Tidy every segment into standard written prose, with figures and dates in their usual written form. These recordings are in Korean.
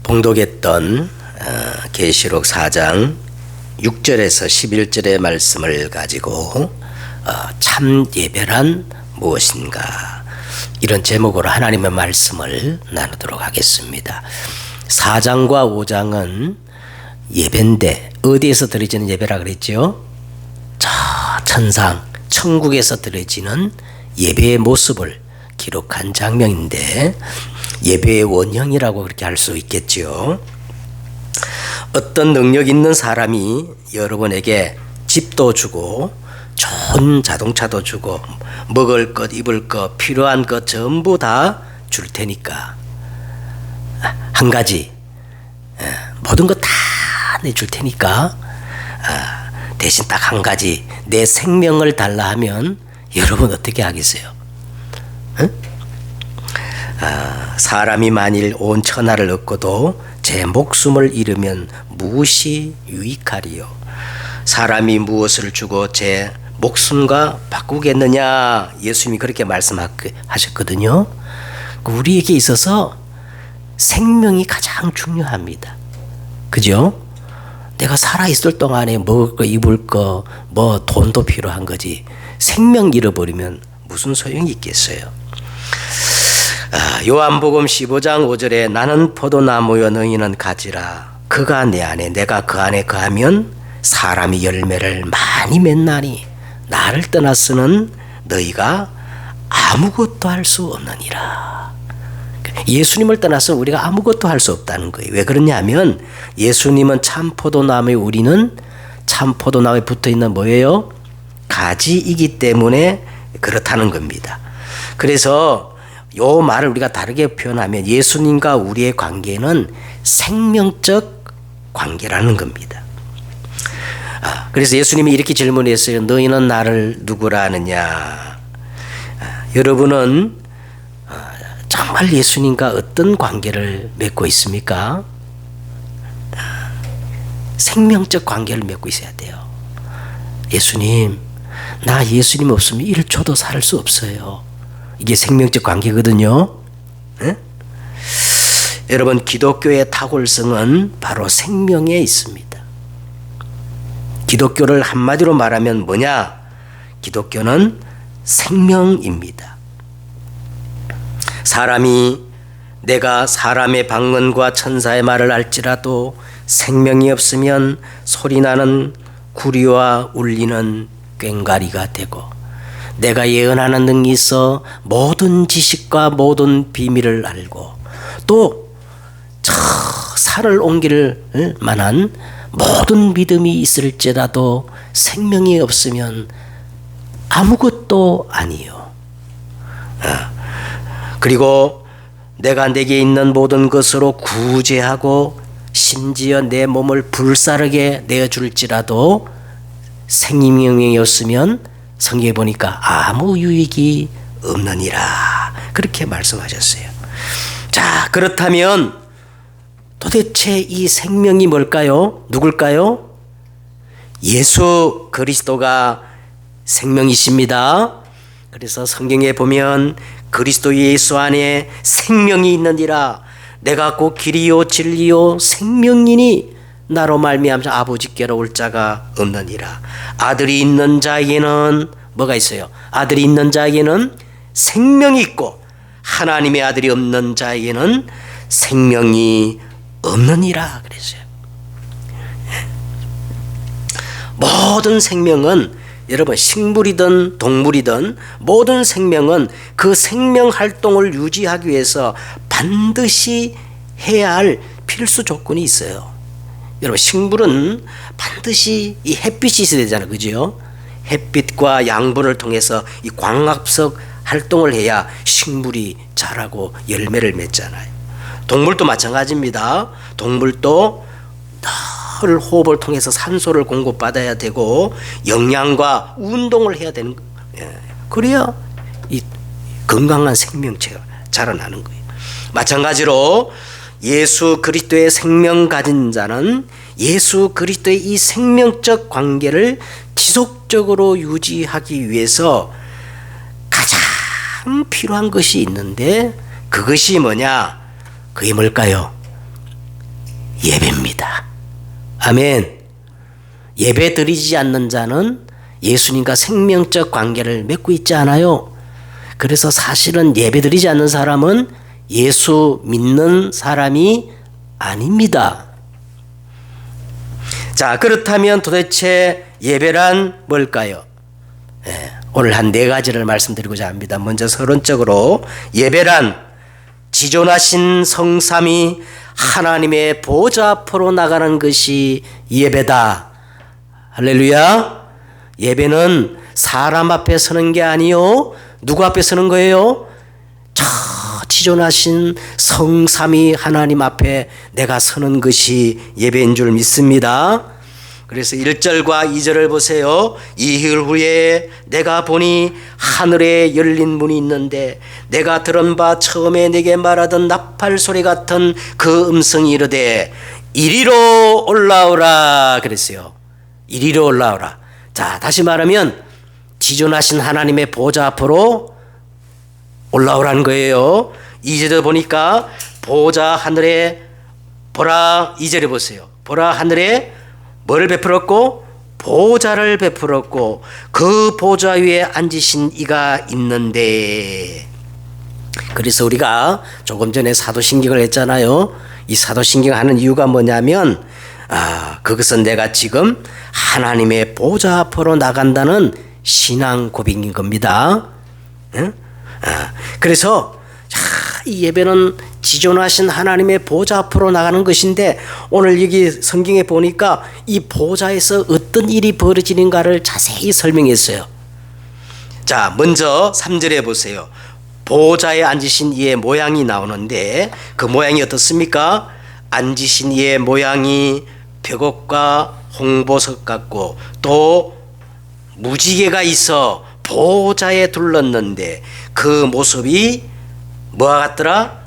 봉독했던 계시록 4장 6절에서 11절의 말씀을 가지고 참 예배란 무엇인가, 이런 제목으로 하나님의 말씀을 나누도록 하겠습니다. 4장과 5장은 예배인데 어디에서 드려지는 예배라 그랬죠? 저 천상 천국에서 드려지는 예배의 모습을 기록한 장면인데, 예배의 원형이라고 그렇게 할 수 있겠죠. 어떤 능력 있는 사람이 여러분에게 집도 주고 좋은 자동차도 주고 먹을 것 입을 것 필요한 것 전부 다 줄 테니까 한 가지, 모든 것 다 내줄 테니까 대신 딱 한 가지, 내 생명을 달라 하면 여러분 어떻게 하겠어요? 응? 사람이 만일 온 천하를 얻고도 제 목숨을 잃으면 무엇이 유익하리요? 사람이 무엇을 주고 제 목숨과 바꾸겠느냐? 예수님이 그렇게 말씀하셨거든요. 우리에게 있어서 생명이 가장 중요합니다. 그죠? 내가 살아있을 동안에 먹을 거 입을 거 뭐 돈도 필요한 거지, 생명 잃어버리면 무슨 소용이 있겠어요? 요한복음 15장 5절에 나는 포도나무여 너희는 가지라, 그가 내 안에 내가 그 안에 거하면 사람이 열매를 많이 맺나니 나를 떠나서는 너희가 아무것도 할 수 없느니라. 예수님을 떠나서 우리가 아무것도 할 수 없다는 거예요. 왜 그러냐면 예수님은 참 포도나무에, 우리는 참 포도나무에 붙어있는 뭐예요? 가지이기 때문에 그렇다는 겁니다. 그래서 요 말을 우리가 다르게 표현하면 예수님과 우리의 관계는 생명적 관계라는 겁니다. 그래서 예수님이 이렇게 질문했어요. 너희는 나를 누구라 하느냐? 여러분은 정말 예수님과 어떤 관계를 맺고 있습니까? 생명적 관계를 맺고 있어야 돼요. 예수님, 나 예수님 없으면 1초도 살 수 없어요. 이게 생명적 관계거든요. 네? 여러분, 기독교의 탁월성은 바로 생명에 있습니다. 기독교를 한마디로 말하면 뭐냐? 기독교는 생명입니다. 사람이 내가 사람의 방언과 천사의 말을 알지라도 생명이 없으면 소리나는 구리와 울리는 꽹과리가 되고, 내가 예언하는 능이 있어 모든 지식과 모든 비밀을 알고 또 저 산을 옮길 만한 모든 믿음이 있을지라도 생명이 없으면 아무것도 아니요. 그리고 내가 내게 있는 모든 것으로 구제하고 심지어 내 몸을 불사르게 내어줄지라도 생명이 없으면 성경에 보니까 아무 유익이 없느니라, 그렇게 말씀하셨어요. 자, 그렇다면 도대체 이 생명이 뭘까요? 누굴까요? 예수 그리스도가 생명이십니다. 그래서 성경에 보면 그리스도 예수 안에 생명이 있느니라, 내가 곧 길이요 진리요 생명이니 나로 말미암아 아버지께로 올 자가 없느니라. 아들이 있는 자에게는 뭐가 있어요? 아들이 있는 자에게는 생명이 있고 하나님의 아들이 없는 자에게는 생명이 없느니라 그랬어요. 모든 생명은, 여러분, 식물이든 동물이든 모든 생명은 그 생명 활동을 유지하기 위해서 반드시 해야 할 필수 조건이 있어요. 여러분, 식물은 반드시 이 햇빛이 있어야 되잖아요. 그죠? 햇빛과 양분을 통해서 이 광합성 활동을 해야 식물이 자라고 열매를 맺잖아요. 동물도 마찬가지입니다. 동물도 늘 호흡을 통해서 산소를 공급받아야 되고 영양과 운동을 해야 되는 거예요. 그래야 이 건강한 생명체가 자라나는 거예요. 마찬가지로 예수 그리스도의 생명 가진 자는 예수 그리스도의 이 생명적 관계를 지속적으로 유지하기 위해서 가장 필요한 것이 있는데, 그것이 뭐냐? 그게 뭘까요? 예배입니다. 아멘. 예배 드리지 않는 자는 예수님과 생명적 관계를 맺고 있지 않아요. 그래서 사실은 예배 드리지 않는 사람은 예수 믿는 사람이 아닙니다. 자, 그렇다면 도대체 예배란 뭘까요? 오늘 한 4가지를 말씀드리고자 합니다. 먼저 서론적으로 예배란 지존하신 성삼위 하나님의 보좌 앞으로 나가는 것이 예배다. 할렐루야. 예배는 사람 앞에 서는 게 아니요. 누구 앞에 서는 거예요? 저 지존하신 성삼위 하나님 앞에 내가 서는 것이 예배인 줄 믿습니다. 그래서 1절과 2절을 보세요. 이흘 후에 내가 보니 하늘에 열린 문이 있는데 내가 들은 바 처음에 내게 말하던 나팔 소리 같은 그 음성이 이르되 이리로 올라오라 그랬어요. 이리로 올라오라. 자, 다시 말하면 지존하신 하나님의 보좌 앞으로 올라오라는 거예요. 2절에 보니까 보좌 하늘에 보라. 2절에 보세요. 보라 하늘에 뭐를 베풀었고? 보좌를 베풀었고 그 보좌 위에 앉으신 이가 있는데, 그래서 우리가 조금 전에 사도신경을 했잖아요. 이 사도신경 하는 이유가 뭐냐면 그것은 내가 지금 하나님의 보좌 앞으로 나간다는 신앙 고백인 겁니다. 응? 그래서 이 예배는 지존하신 하나님의 보좌 앞으로 나가는 것인데, 오늘 여기 성경에 보니까 이 보좌에서 어떤 일이 벌어지는가를 자세히 설명했어요. 자, 먼저 3절에 보세요. 보좌에 앉으신 이의 모양이 나오는데 그 모양이 어떻습니까? 앉으신 이의 모양이 벽옥과 홍보석 같고 또 무지개가 있어 보좌에 둘렀는데 그 모습이 뭐와 같더라?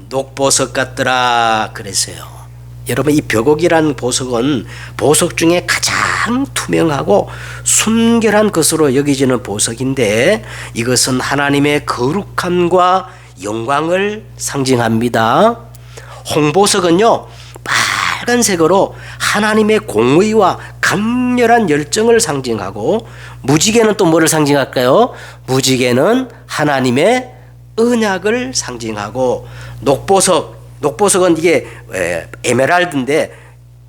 녹보석 같더라 그랬어요. 여러분, 이 벽옥이라는 보석은 보석 중에 가장 투명하고 순결한 것으로 여겨지는 보석인데 이것은 하나님의 거룩함과 영광을 상징합니다. 홍보석은요, 빨간색으로 하나님의 공의와 강렬한 열정을 상징하고, 무지개는 또 뭐를 상징할까요? 무지개는 하나님의 언약을 상징하고, 녹보석은 이게 에메랄드인데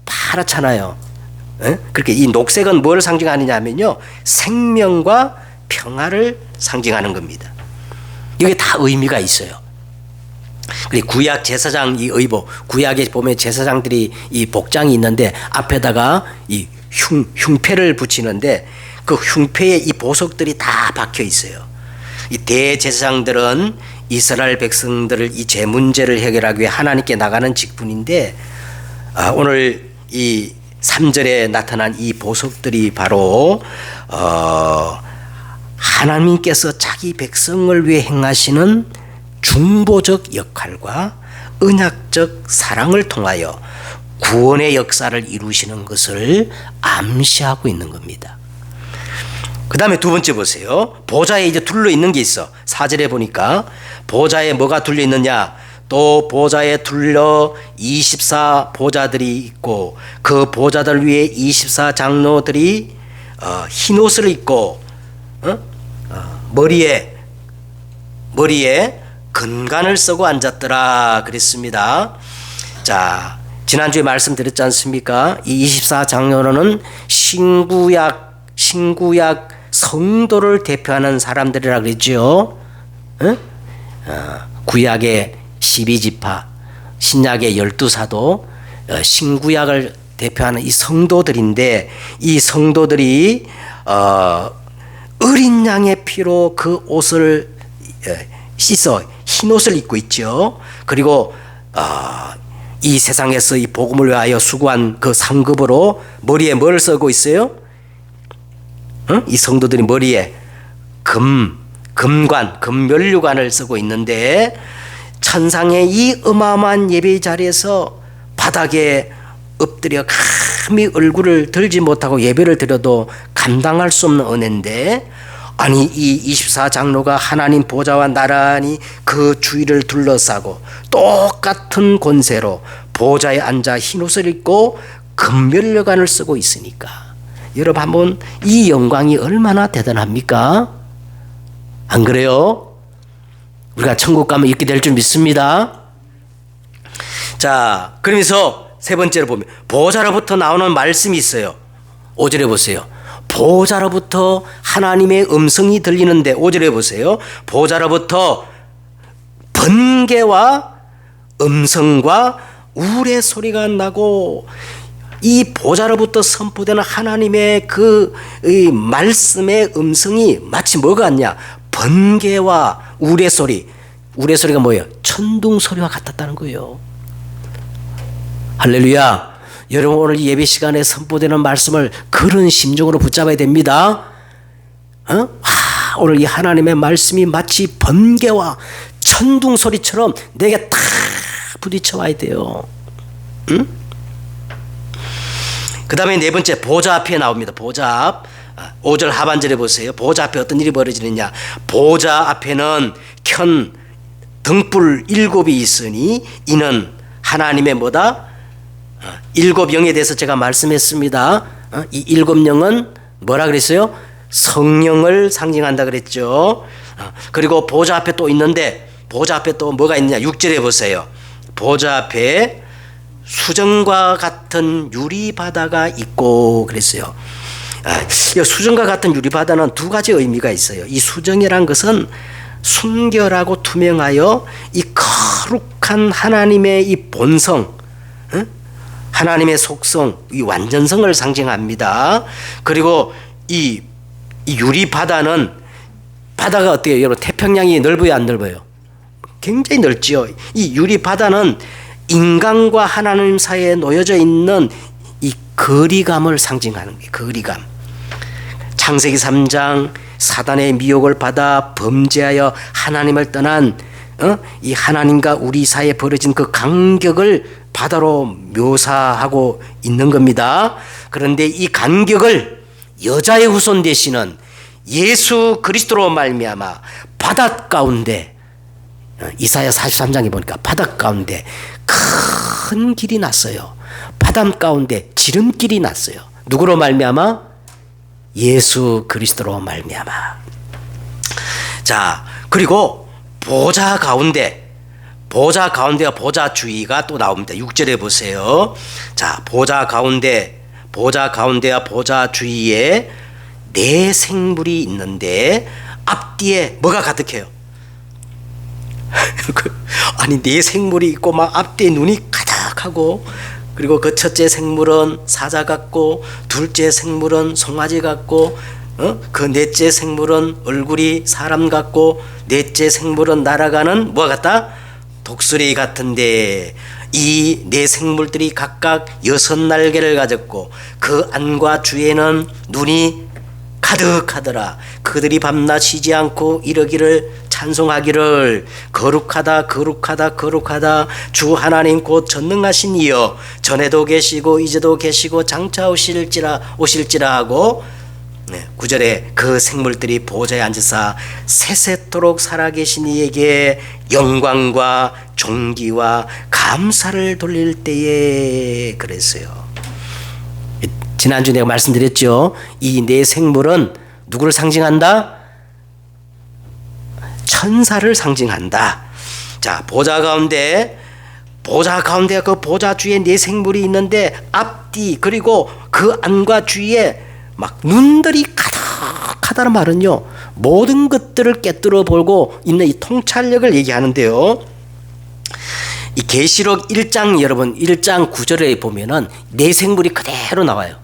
파랗잖아요. 그렇게 이 녹색은 뭘 상징하느냐 하면요, 생명과 평화를 상징하는 겁니다. 이게 다 의미가 있어요. 그리고 구약 제사장 이 의복, 구약에 보면 제사장들이 이 복장이 있는데 앞에다가 이 흉패를 붙이는데 그 흉패에 이 보석들이 다 박혀 있어요. 이 대제사장들은 이스라엘 백성들을 이 죄 문제를 해결하기 위해 하나님께 나가는 직분인데, 오늘 이 3절에 나타난 이 보석들이 바로 하나님께서 자기 백성을 위해 행하시는 중보적 역할과 언약적 사랑을 통하여 구원의 역사를 이루시는 것을 암시하고 있는 겁니다. 그 다음에 두 번째 보세요. 보좌에 이제 둘러 있는 게 있어. 4절에 보니까 보좌에 뭐가 둘러 있느냐? 또 보좌에 둘러 24 보좌들이 있고 그 보좌들 위에 24 장로들이 흰 옷을 입고 머리에 근간을 쓰고 앉았더라 그랬습니다. 자, 지난주에 말씀드렸지 않습니까? 이 24 장로는 신구약 성도를 대표하는 사람들이라 그랬죠. 구약의 12지파, 신약의 12사도, 신구약을 대표하는 이 성도들인데, 이 성도들이 어린 양의 피로 그 옷을 씻어 흰 옷을 입고 있죠. 그리고 이 세상에서 이 복음을 위하여 수고한 그 상급으로 머리에 뭘 쓰고 있어요? 이 성도들이 머리에 금면류관을 쓰고 있는데, 천상의 이 어마어마한 예배 자리에서 바닥에 엎드려 감히 얼굴을 들지 못하고 예배를 드려도 감당할 수 없는 은혜인데, 아니 이 24장로가 하나님 보좌와 나란히 그 주위를 둘러싸고 똑같은 권세로 보좌에 앉아 흰옷을 입고 금면류관을 쓰고 있으니까 여러분 한번 이 영광이 얼마나 대단합니까? 안 그래요? 우리가 천국 가면 이렇게 될 줄 믿습니다. 자, 그러면서 세 번째로 보면 보좌로부터 나오는 말씀이 있어요. 5절에 보세요. 보좌로부터 하나님의 음성이 들리는데 5절에 보세요. 보좌로부터 번개와 음성과 우레 소리가 나고 이 보좌로부터 선포되는 하나님의 그 말씀의 음성이 마치 뭐가 같냐? 번개와 우레 소리. 우레 소리가 뭐예요? 천둥 소리와 같았다는 거예요. 할렐루야. 여러분 오늘 예배 시간에 선포되는 말씀을 그런 심정으로 붙잡아야 됩니다. 오늘 이 하나님의 말씀이 마치 번개와 천둥 소리처럼 내게 탁 부딪혀 와야 돼요. 응? 그 다음에 네 번째 보좌 앞에 나옵니다. 보좌 앞. 5절 하반절에 보세요. 보좌 앞에 어떤 일이 벌어지느냐. 보좌 앞에는 켠 등불 7이 있으니 이는 하나님의 뭐다? 7영에 대해서 제가 말씀했습니다. 이 7영은 뭐라 그랬어요? 성령을 상징한다 그랬죠. 그리고 보좌 앞에 또 있는데 보좌 앞에 또 뭐가 있느냐. 6절에 보세요. 보좌 앞에 수정과 같은 유리바다가 있고 그랬어요. 수정과 같은 유리바다는 두 가지 의미가 있어요. 이 수정이란 것은 순결하고 투명하여 이 거룩한 하나님의 이 본성, 하나님의 속성, 이 완전성을 상징합니다. 그리고 이 유리바다는 바다가 어때요? 여러분 태평양이 넓어요, 안 넓어요? 굉장히 넓지요. 이 유리바다는 인간과 하나님 사이에 놓여져 있는 이 거리감을 상징하는 거예요. 거리감. 창세기 3장 사단의 미혹을 받아 범죄하여 하나님을 떠난 이 하나님과 우리 사이에 벌어진 그 간격을 바다로 묘사하고 있는 겁니다. 그런데 이 간격을 여자의 후손 되시는 예수 그리스도로 말미암아 바다 가운데 이사야 43장에 보니까 바다 가운데 큰 길이 났어요. 바다 가운데 지름길이 났어요. 누구로 말미암아? 예수 그리스도로 말미암아. 자, 그리고 보좌 가운데와 보좌 주위가 또 나옵니다. 6절에 보세요. 자, 보좌 가운데와 보좌 주위에 네 생물이 있는데 앞뒤에 뭐가 가득해요? 아니 네 생물이 있고 막 앞뒤에 눈이 가득하고 그리고 그 첫째 생물은 사자 같고 둘째 생물은 송아지 같고 그 넷째 생물은 얼굴이 사람 같고 넷째 생물은 날아가는 뭐가 같다? 독수리 같은데 이 네 생물들이 각각 6날개를 가졌고 그 안과 주에는 눈이 가득하더라. 그들이 밤낮 쉬지 않고 이러기를 찬송하기를 거룩하다 거룩하다 거룩하다 주 하나님 곧 전능하신 이여 전에도 계시고 이제도 계시고 장차 오실지라 하고 9절에 그 생물들이 보좌에 앉으사 세세토록 살아계신 이에게 영광과 존귀와 감사를 돌릴 때에 그랬어요. 지난주 내가 말씀드렸죠. 이 네 생물은 누구를 상징한다? 천사를 상징한다. 자, 보좌 가운데 그 보좌 주위에 네 생물이 있는데 앞뒤 그리고 그 안과 주위에 막 눈들이 가득하다는 말은요, 모든 것들을 꿰뚫어 보고 있는 이 통찰력을 얘기하는데요. 이 계시록 1장 여러분 1장 9절에 보면은 네 생물이 그대로 나와요.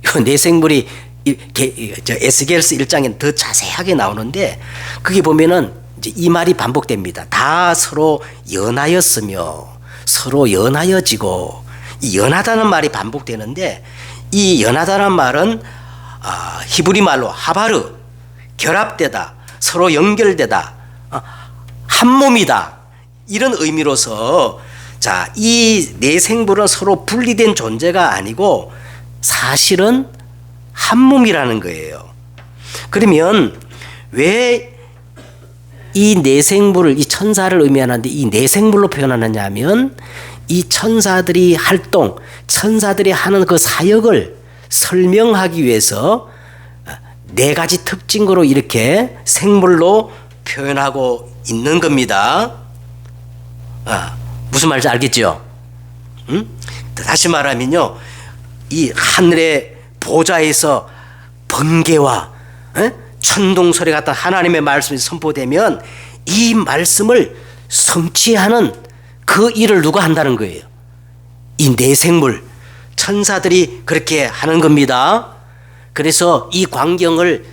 이 네 생물이 에스겔서 1장에 더 자세하게 나오는데 거기 보면은 이제 이 말이 반복됩니다. 다 서로 연하였으며 서로 연하여지고 이 연하다는 말이 반복되는데 이 연하다는 말은 히브리 말로 하바르 결합되다 서로 연결되다 한 몸이다 이런 의미로서 자, 이 네 생물은 서로 분리된 존재가 아니고 사실은 한 몸이라는 거예요. 그러면 왜 이 내생물을, 이 천사를 의미하는데 이 내생물로 표현하느냐 하면 이 천사들이 활동, 천사들이 하는 그 사역을 설명하기 위해서 네 가지 특징으로 이렇게 생물로 표현하고 있는 겁니다. 무슨 말인지 알겠죠? 다시 말하면요, 이 하늘의 보좌에서 번개와 천둥 소리 같은 하나님의 말씀이 선포되면 이 말씀을 성취하는 그 일을 누가 한다는 거예요? 이 내생물 천사들이 그렇게 하는 겁니다. 그래서 이 광경을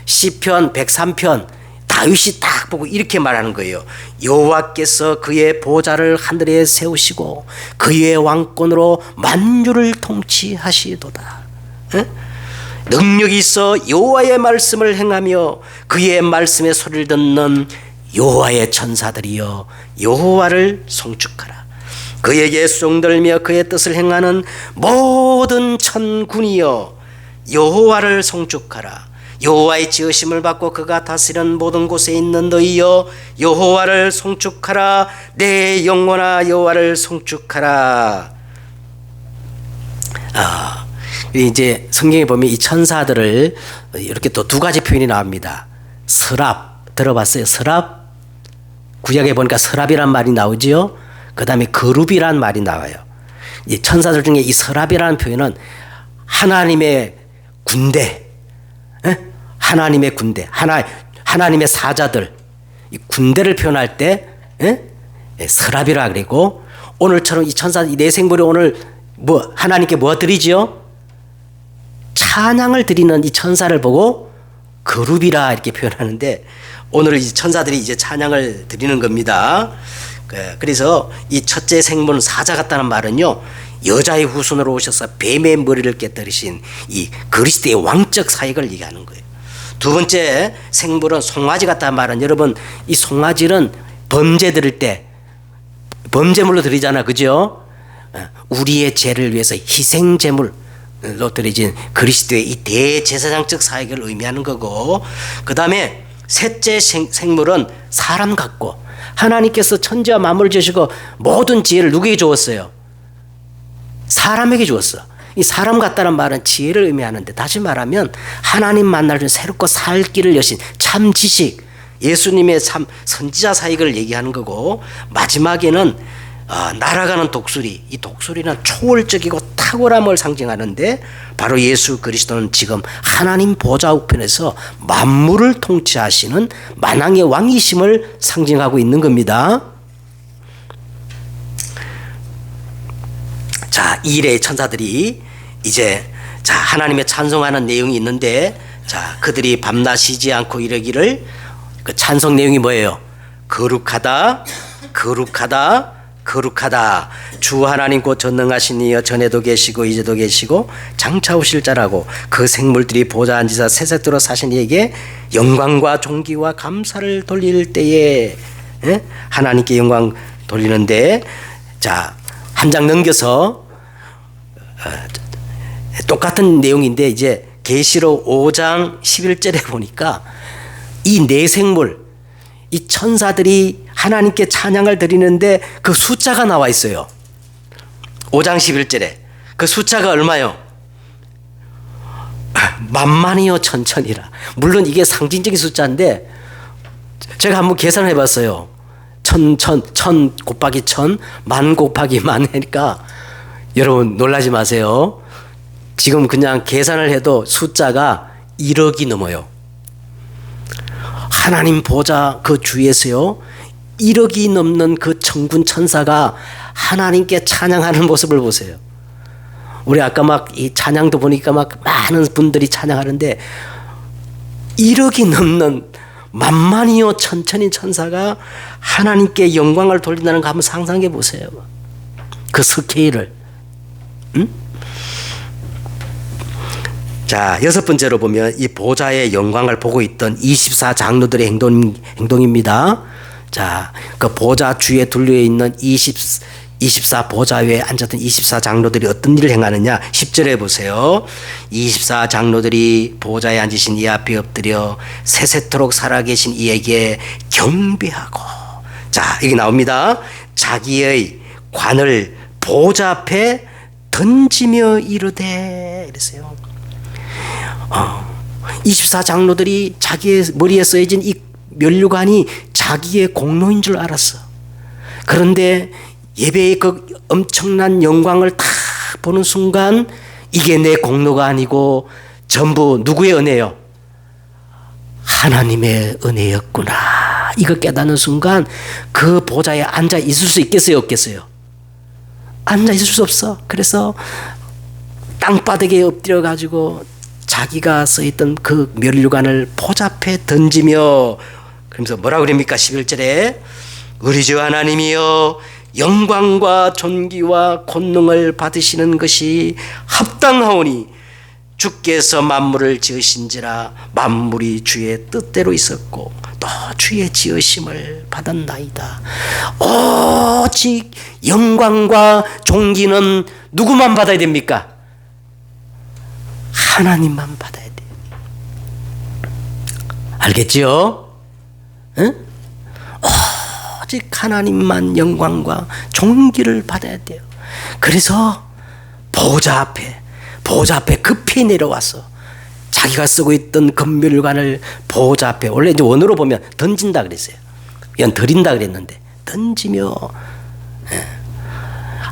시편 103편 다윗이 딱 보고 이렇게 말하는 거예요. 여호와께서 그의 보좌를 하늘에 세우시고 그의 왕권으로 만유를 통치하시도다. 능력이 있어 여호와의 말씀을 행하며 그의 말씀의 소리를 듣는 여호와의 천사들이여 여호와를 송축하라. 그에게 수종들며 그의 뜻을 행하는 모든 천군이여 여호와를 송축하라. 여호와의 지으심을 받고 그가 다스리는 모든 곳에 있는 너희여 여호와를 송축하라. 내 영혼아 여호와를 송축하라. 이제 성경에 보면 이 천사들을 이렇게 또 두 가지 표현이 나옵니다. 서랍 들어봤어요? 서랍. 구약에 보니까 서랍이란 말이 나오지요. 그 다음에 거룹이란 말이 나와요. 이 천사들 중에 이 서랍이라는 표현은 하나님의 군대, 하나님의 군대, 하나님의 사자들, 이 군대를 표현할 때 서랍이라 그리고, 오늘처럼 이 천사, 이 내생물이 오늘 하나님께 뭐 드리지요? 찬양을 드리는 이 천사를 보고 거룹이라 이렇게 표현하는데, 오늘 이 천사들이 이제 찬양을 드리는 겁니다. 그래서 이 첫째 생물은 사자 같다는 말은요, 여자의 후손으로 오셔서 뱀의 머리를 깨뜨리신 이 그리스도의 왕적 사역을 얘기하는 거예요. 두 번째 생물은 송아지 같다는 말은, 여러분 이 송아지는 범죄 드릴 때 범죄물로 드리잖아, 그죠? 우리의 죄를 위해서 희생제물로 드려진 그리스도의 이 대제사장적 사역을 의미하는 거고, 그 다음에 셋째 생물은 사람 같고, 하나님께서 천지와 만물을 지으시고 모든 지혜를 누구에게 주었어요? 사람에게 주었어. 이 사람 같다는 말은 지혜를 의미하는데, 다시 말하면 하나님 만날 때 새롭고 살 길을 여신 참 지식, 예수님의 참 선지자 사역을 얘기하는 거고, 마지막에는 날아가는 독수리, 이 독수리는 초월적이고 탁월함을 상징하는데, 바로 예수 그리스도는 지금 하나님 보좌 우편에서 만물을 통치하시는 만왕의 왕이심을 상징하고 있는 겁니다. 자, 이 일의 천사들이 이제 하나님의 찬송하는 내용이 있는데, 그들이 밤낮 쉬지 않고 이러기를, 그 찬송 내용이 뭐예요? 거룩하다, 거룩하다, 거룩하다. 주 하나님 곧 전능하신 이여 전에도 계시고 이제도 계시고 장차 오실 자라고 그 생물들이 보좌 앉으사 세세토록 사신 이에게 영광과 존귀와 감사를 돌릴 때에, 하나님께 영광 돌리는데, 한 장 넘겨서 똑같은 내용인데, 이제 계시록 5장 11절에 보니까 이 네 생물, 이 천사들이 하나님께 찬양을 드리는데 그 숫자가 나와 있어요. 5장 11절에 그 숫자가 얼마요? 만만이요 천천이라. 물론 이게 상징적인 숫자인데 제가 한번 계산해 봤어요. 천 곱하기 천, 만 곱하기 만 하니까, 여러분 놀라지 마세요. 지금 그냥 계산을 해도 숫자가 1억이 넘어요. 하나님 보좌 그 주위에서요, 1억이 넘는 그 천군 천사가 하나님께 찬양하는 모습을 보세요. 우리 아까 막 이 찬양도 보니까 막 많은 분들이 찬양하는데, 1억이 넘는 만만이요 천천히 천사가 하나님께 영광을 돌린다는 거 한번 상상해 보세요. 그 스케일을. 자, 여섯 번째로 보면 이 보좌의 영광을 보고 있던 24장로들의 행동입니다. 자, 그 보좌 주위에 둘러 있는 24 보좌위에 앉았던 24 장로들이 어떤 일을 행하느냐 10절에 보세요. 24 장로들이 보좌에 앉으신 이 앞에 엎드려 세세토록 살아계신 이에게 경배하고, 자 여기 나옵니다. 자기의 관을 보좌 앞에 던지며 이르되 이랬어요. 24 장로들이 자기의 머리에 써진 이 면류관이 자기의 공로인 줄 알았어. 그런데 예배의 그 엄청난 영광을 딱 보는 순간 이게 내 공로가 아니고 전부 누구의 은혜요? 하나님의 은혜였구나. 이거 깨닫는 순간 그 보좌에 앉아 있을 수 있겠어요? 없겠어요? 앉아 있을 수 없어. 그래서 땅바닥에 엎드려 가지고 자기가 써있던 그 면류관을 보좌 앞에 던지며, 그러면서 뭐라고 그럽니까? 11절에 우리 주 하나님이여 영광과 존귀와 권능을 받으시는 것이 합당하오니 주께서 만물을 지으신지라 만물이 주의 뜻대로 있었고 또 주의 지으심을 받았나이다. 오직 영광과 존귀는 누구만 받아야 됩니까? 하나님만 받아야 돼요. 알겠지요? 응? 오직 하나님만 영광과 존귀를 받아야 돼요. 그래서 보좌 앞에 급히 내려와서 자기가 쓰고 있던 금멸관을 보좌 앞에, 원래 이제 원어로 보면 던진다 그랬어요. 이건 드린다 그랬는데 던지며,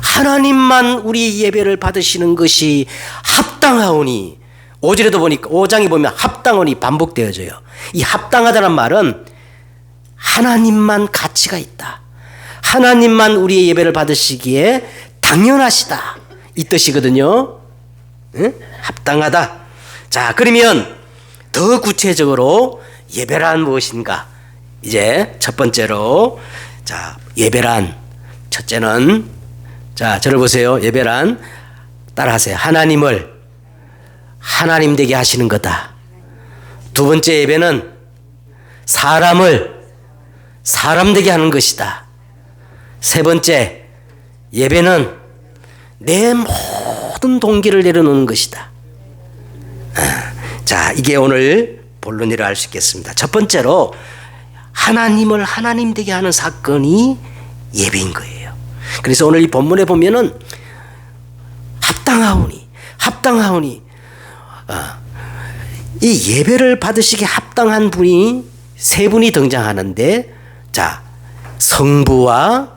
하나님만 우리 예배를 받으시는 것이 합당하오니, 5절에도 보니까 5장에 보면 합당하오니 반복되어져요. 이 합당하다는 말은 하나님만 가치가 있다, 하나님만 우리의 예배를 받으시기에 당연하시다, 이 뜻이거든요. 응? 합당하다. 자, 그러면 더 구체적으로 예배란 무엇인가? 이제 첫 번째로, 자, 예배란, 첫째는, 자, 저를 보세요. 예배란, 따라하세요. 하나님을 하나님 되게 하시는 거다. 두 번째 예배는 사람을 사람 되게 하는 것이다. 세 번째 예배는 내 모든 동기를 내려놓는 것이다. 자, 이게 오늘 본론이라 할 수 있겠습니다. 첫 번째로 하나님을 하나님 되게 하는 사건이 예배인 거예요. 그래서 오늘 이 본문에 보면은 합당하오니 이 예배를 받으시기에 합당한 분이 세 분이 등장하는데, 자, 성부와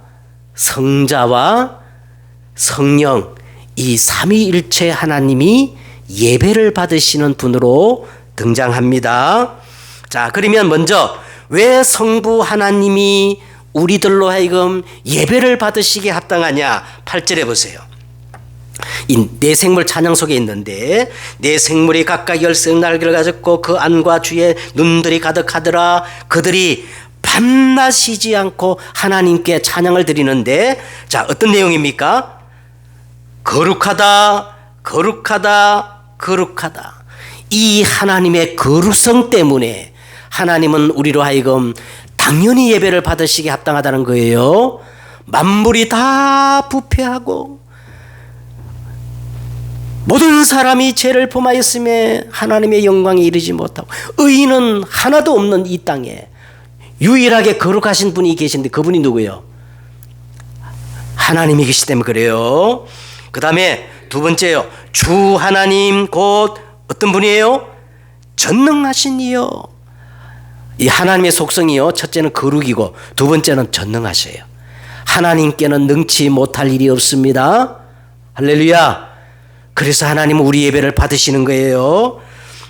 성자와 성령, 이 삼위일체 하나님이 예배를 받으시는 분으로 등장합니다. 자, 그러면 먼저 왜 성부 하나님이 우리들로 하여금 예배를 받으시기에 합당하냐? 8절에 보세요. 이 네 생물 찬양 속에 있는데, 네 생물이 각각 열색 날개를 가졌고 그 안과 주의 눈들이 가득하더라. 그들이 밤낮 쉬지 않고 하나님께 찬양을 드리는데, 자, 어떤 내용입니까? 거룩하다, 거룩하다, 거룩하다. 이 하나님의 거룩성 때문에 하나님은 우리로 하여금 당연히 예배를 받으시기에 합당하다는 거예요. 만물이 다 부패하고 모든 사람이 죄를 범하였음에 하나님의 영광에 이르지 못하고 의인은 하나도 없는 이 땅에 유일하게 거룩하신 분이 계신데 그분이 누구예요? 하나님이 계시기 때문에 그래요. 그 다음에 두 번째요. 주 하나님 곧 어떤 분이에요? 전능하신 이요. 이 하나님의 속성이요, 첫째는 거룩이고 두 번째는 전능하셔요. 하나님께는 능치 못할 일이 없습니다. 할렐루야. 그래서 하나님은 우리 예배를 받으시는 거예요.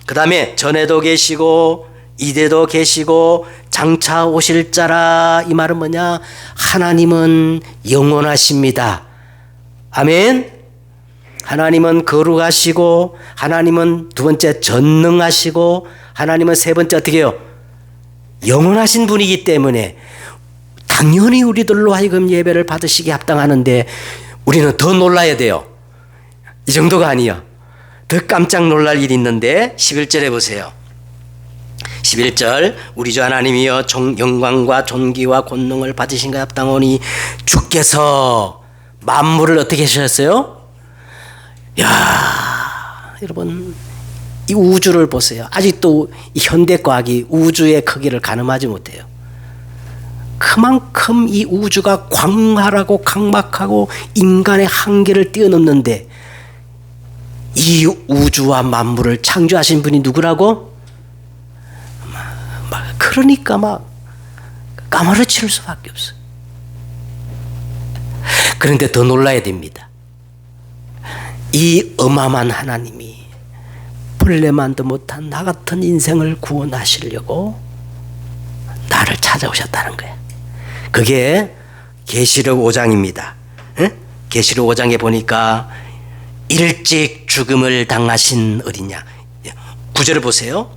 그 다음에 전에도 계시고 이대도 계시고 장차 오실 자라. 이 말은 뭐냐? 하나님은 영원하십니다. 아멘. 하나님은 거룩하시고, 하나님은 두 번째 전능하시고, 하나님은 세 번째 어떻게 해요? 영원하신 분이기 때문에 당연히 우리들로 하여금 예배를 받으시기에 합당하는데, 우리는 더 놀라야 돼요. 이 정도가 아니야. 더 깜짝 놀랄 일이 있는데 11절에 보세요. 11절, 우리 주 하나님이여 영광과 존귀와 권능을 받으신 가 합당하오니 주께서 만물을 어떻게 하셨어요? 야, 여러분 이 우주를 보세요. 아직도 이 현대과학이 우주의 크기를 가늠하지 못해요. 그만큼 이 우주가 광활하고 강박하고 인간의 한계를 뛰어넘는데 이 우주와 만물을 창조하신 분이 누구라고? 그러니까 막 까무러칠 수밖에 없어요. 그런데 더 놀라야 됩니다. 이 어마어마한 하나님이 벌레만도 못한 나 같은 인생을 구원하시려고 나를 찾아오셨다는 거야. 그게 계시록 5장입니다. 계시록 5장에 보니까 일찍 죽음을 당하신 어린 양. 9절을 보세요.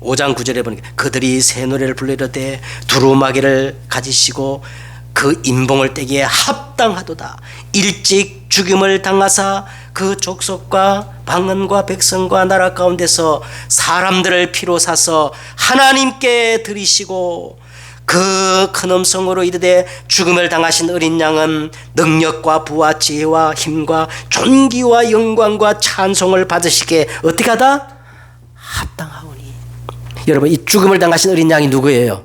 5장 9절에 보니까 그들이 새 노래를 불리려되 두루마기를 가지시고 그 인봉을 떼기에 합당하도다. 일찍 죽음을 당하사 그 족속과 방언과 백성과 나라 가운데서 사람들을 피로 사서 하나님께 드리시고 그 큰 음성으로 이르되 죽음을 당하신 어린 양은 능력과 부와 지혜와 힘과 존귀와 영광과 찬송을 받으시게 어떻게 하다? 합당하오니. 여러분 이 죽음을 당하신 어린 양이 누구예요?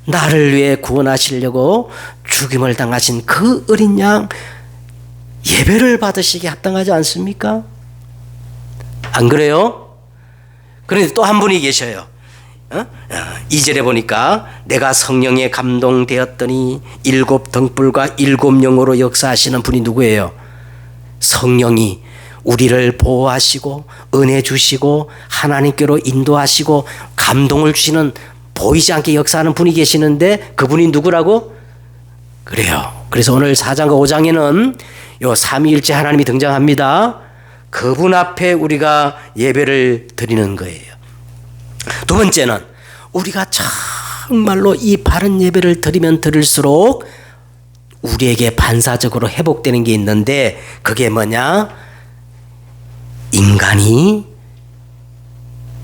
나를 위해 구원하시려고 죽임을 당하신 그 어린 양 예배를 받으시기에 합당하지 않습니까? 안 그래요? 그런데 또 한 분이 계셔요. 2절에 보니까 내가 성령에 감동되었더니 7 등불과 7 영으로 역사하시는 분이 누구예요? 성령이 우리를 보호하시고 은혜 주시고 하나님께로 인도하시고 감동을 주시는 보이지 않게 역사하는 분이 계시는데 그분이 누구라고? 그래요. 그래서 오늘 4장과 5장에는 요 삼위일체 하나님이 등장합니다. 그분 앞에 우리가 예배를 드리는 거예요. 두 번째는 우리가 정말로 이 바른 예배를 드리면 드릴수록 우리에게 반사적으로 회복되는 게 있는데 그게 뭐냐? 인간이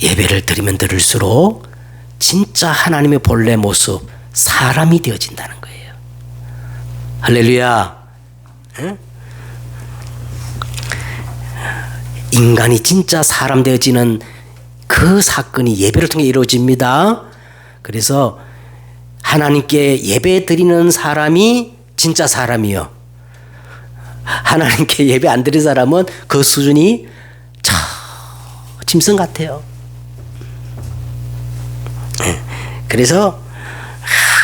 예배를 드리면 드릴수록 진짜 하나님의 본래 모습 사람이 되어진다는 거예요. 할렐루야. 응? 인간이 진짜 사람 되어지는 그 사건이 예배를 통해 이루어집니다. 그래서 하나님께 예배 드리는 사람이 진짜 사람이요. 하나님께 예배 안 드린 사람은 그 수준이 짐승 같아요. 그래서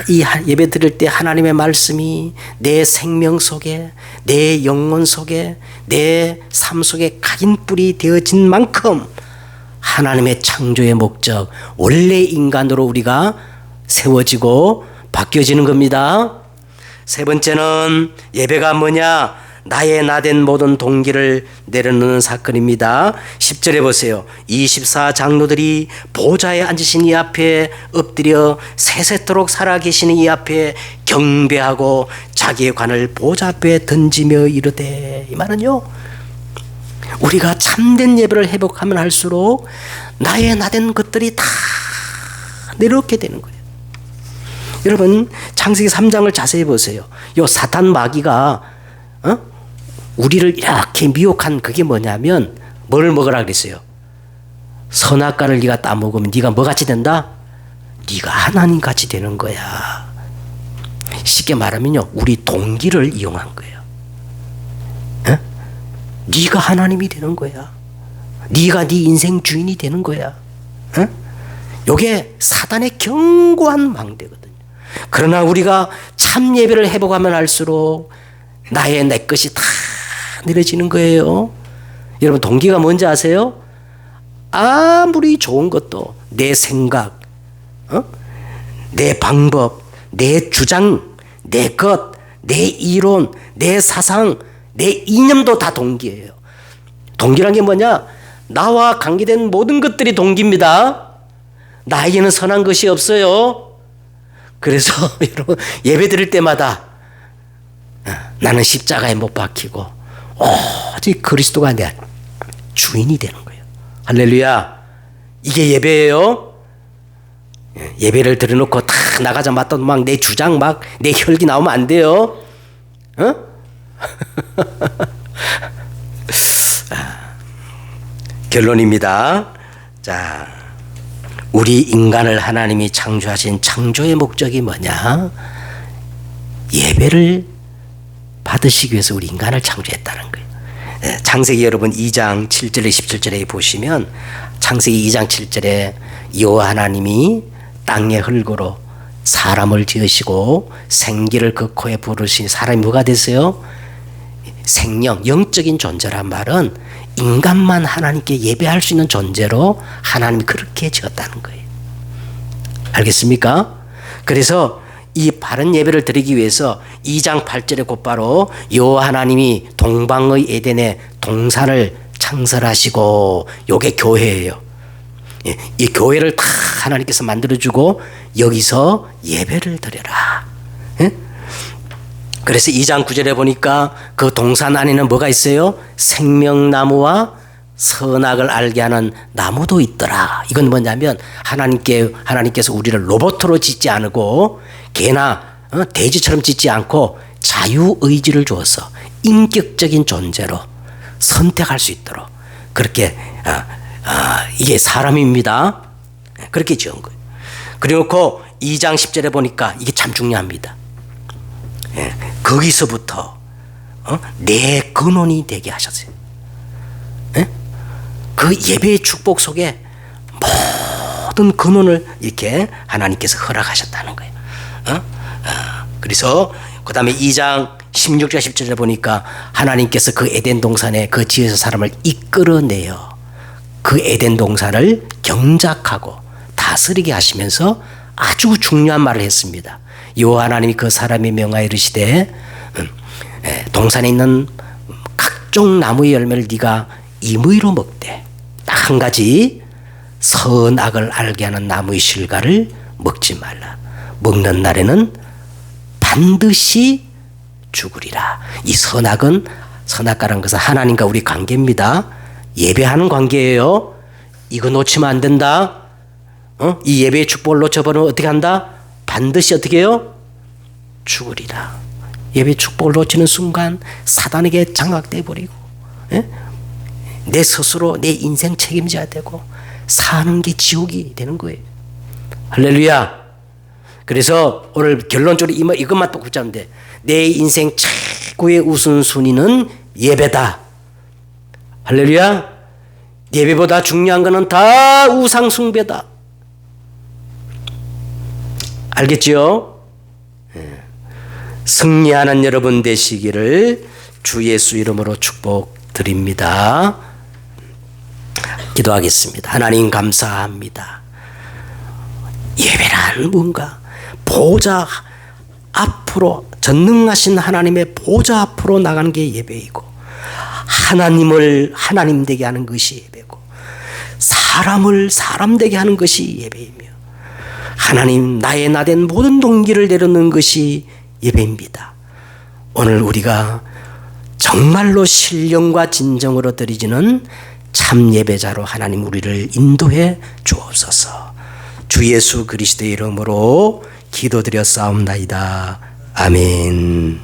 이 예배 드릴 때 하나님의 말씀이 내 생명 속에 내 영혼 속에 내 삶 속에 각인 뿌리 되어진 만큼 하나님의 창조의 목적 원래 인간으로 우리가 세워지고 바뀌어지는 겁니다. 세 번째는 예배가 뭐냐? 나의 나된 모든 동기를 내려놓는 사건입니다. 10절에 보세요. 24장로들이 보좌에 앉으신 이 앞에 엎드려 세세토록 살아계시는 이 앞에 경배하고 자기의 관을 보좌 앞에 던지며 이르되, 이 말은요, 우리가 참된 예배를 회복하면 할수록 나의 나된 것들이 다 내려오게 되는 거예요. 여러분 창세기 3장을 자세히 보세요. 요 사탄 마귀가 우리를 이렇게 미혹한 그게 뭐냐면 뭘 먹으라 그랬어요? 선악과를 네가 따먹으면 네가 뭐같이 된다? 네가 하나님같이 되는 거야. 쉽게 말하면요, 우리 동기를 이용한 거예요. 네가 하나님이 되는 거야. 네가 네 인생 주인이 되는 거야. 요게 사단의 견고한 망대거든요. 그러나 우리가 참 예배를 회복하면 할수록 나의 내 것이 다 내려지는 거예요. 여러분 동기가 뭔지 아세요? 아무리 좋은 것도 내 생각, 내 방법, 내 주장, 내 것, 내 이론, 내 사상, 내 이념도 다 동기예요. 동기란 게 뭐냐? 나와 관계된 모든 것들이 동기입니다. 나에게는 선한 것이 없어요. 그래서 여러분 예배 드릴 때마다 나는 십자가에 못 박히고 오직 그리스도가 내 주인이 되는 거예요. 할렐루야. 이게 예배예요. 예배를 드려놓고 다 나가자마자 막 내 주장 막 내 혈기 나오면 안 돼요. 결론입니다. 자, 우리 인간을 하나님이 창조하신 창조의 목적이 뭐냐? 예배를 받으시기 위해서 우리 인간을 창조했다는 거예요. 창세기 여러분 2장 7절에 17절에 보시면 창세기 2장 7절에 여호와 하나님이 땅의 흙으로 사람을 지으시고 생기를 그 코에 부르신 사람이 뭐가 됐어요? 생명, 영적인 존재란 말은 인간만 하나님께 예배할 수 있는 존재로 하나님이 그렇게 지었다는 거예요. 알겠습니까? 그래서 이 바른 예배를 드리기 위해서 2장 8절에 곧바로 여호와 하나님이 동방의 에덴에 동산을 창설하시고, 요게 교회예요. 이 교회를 다 하나님께서 만들어주고 여기서 예배를 드려라. 그래서 2장 9절에 보니까 그 동산 안에는 뭐가 있어요? 생명나무와 선악을 알게 하는 나무도 있더라. 이건 뭐냐면 하나님께서 우리를 로봇으로 짓지 않고 개나 돼지처럼 짓지 않고 자유의지를 주어서 인격적인 존재로 선택할 수 있도록 그렇게 이게 사람입니다. 그렇게 지은 거예요. 그리고 2장 10절에 보니까 이게 참 중요합니다. 거기서부터 내 근원이 되게 하셨어요. 그 예배의 축복 속에 모든 근원을 이렇게 하나님께서 허락하셨다는 거예요. 그래서 그 다음에 2장 16절 17절에 보니까 하나님께서 그 에덴 동산에 그 지에서 사람을 이끌어내어 그 에덴 동산을 경작하고 다스리게 하시면서 아주 중요한 말을 했습니다. 여호와 하나님이 그 사람이 명하여 이르시되 동산에 있는 각종 나무의 열매를 네가 임의로 먹되 딱 한 가지, 선악을 알게 하는 나무의 실과를 먹지 말라. 먹는 날에는 반드시 죽으리라. 이 선악과라는 것은 하나님과 우리 관계입니다. 예배하는 관계예요. 이거 놓치면 안 된다. 이 예배의 축복을 놓쳐버리면 어떻게 한다? 반드시 어떻게 해요? 죽으리라. 예배의 축복을 놓치는 순간 사단에게 장악돼 버리고, 내 스스로 내 인생 책임져야 되고 사는 게 지옥이 되는 거예요. 할렐루야. 그래서 오늘 결론적으로 이것만 또 붙잡으면 돼. 내 인생 최고의 우선순위는 예배다. 할렐루야. 예배보다 중요한 거는 다 우상숭배다. 알겠지요? 승리하는 여러분 되시기를 주 예수 이름으로 축복드립니다. 기도하겠습니다. 하나님 감사합니다. 예배란 뭔가 보좌 앞으로, 전능하신 하나님의 보좌 앞으로 나가는 게 예배이고, 하나님을 하나님 되게 하는 것이 예배고, 사람을 사람 되게 하는 것이 예배이며, 하나님 나의 나된 모든 동기를 내려놓는 것이 예배입니다. 오늘 우리가 정말로 신령과 진정으로 드리지는 참 예배자로 하나님 우리를 인도해 주옵소서. 주 예수 그리스도의 이름으로 기도드렸사옵나이다. 아멘.